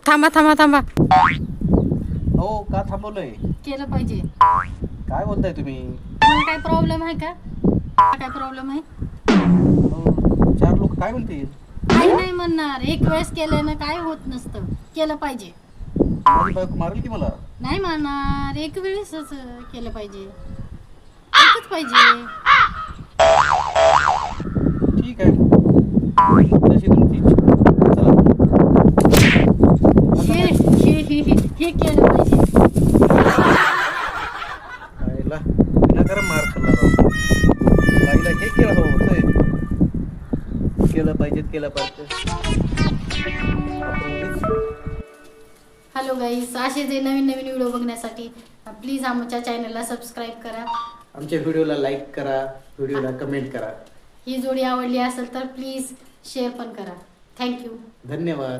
थांबा थांबा थांबा. हो का थांबवलंय? केलं पाहिजे. काय बोलताय तुम्ही? मग काय प्रॉब्लेम आहे का? काय प्रॉब्लेम आहे? हो, चार लोक काय म्हणतील? काही नाही म्हणणार. एक वेळेस केल्यानं काय होत नसतं. केलं पाहिजे. माझी बायको मारेल की मला? नाही म्हणणार. एक वेळेसच केलं पाहिजे. एकच पाहिजे. ठीक आहे. तशी तुमची इच्छा. चला. हे केलं पाहिजे. बाईला विनाकारण मार खाल्ला राव. बाईला हे केलं हवं होतंय. केलं पाहिजे. आपण उगीच हॅलो गाईस, असे जे नवीन नवीन व्हिडिओ बघण्यासाठी प्लीज आमच्या चॅनलला सबस्क्राईब करा. आमच्या व्हिडिओला लाईक करा, व्हिडिओला कमेंट करा. ही जोडी आवडली असेल तर प्लीज शेअर पण करा. थँक्यू. धन्यवाद.